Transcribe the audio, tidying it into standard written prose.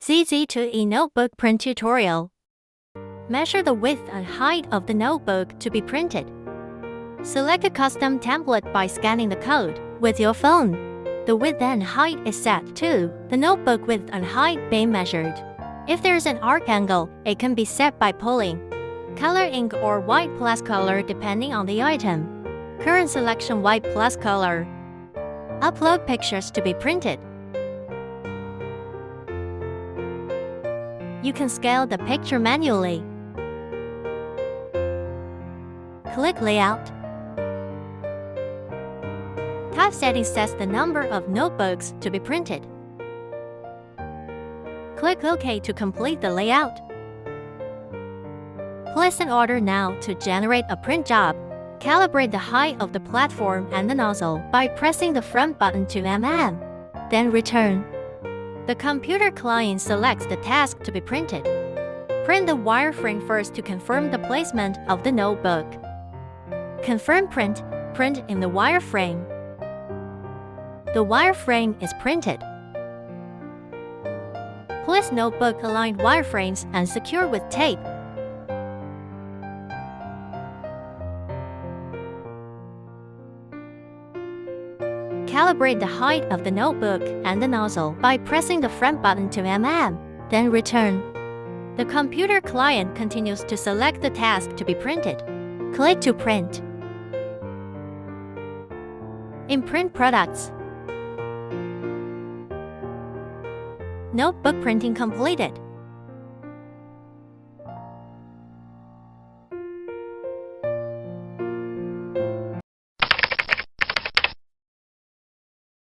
ZZ2E Notebook Print Tutorial. Measure the width and height of the notebook to be printed. Select a custom template by scanning the code with your phone. The width and height is set to the notebook width and height being measured. If there's an arc angle, it can be set by pulling color ink or white plus color depending on the item. Current selection white plus color. Upload pictures to be printed. You can scale the picture manually. Click Layout. Typesetting sets the number of notebooks to be printed. Click OK to complete the layout. Place an order now to generate a print job. Calibrate the height of the platform and the nozzle by pressing the front button to mm. Then return. The computer client selects the task to be printed. Print the wireframe first to confirm the placement of the notebook. Confirm print. Print in the wireframe. The wireframe is printed. Place notebook-aligned wireframes and secure with tape. Calibrate the height of the notebook and the nozzle by pressing the front button to mm. Then return. The computer client continues to select the task to be printed. Click to print. In Print Products. Notebook printing completed.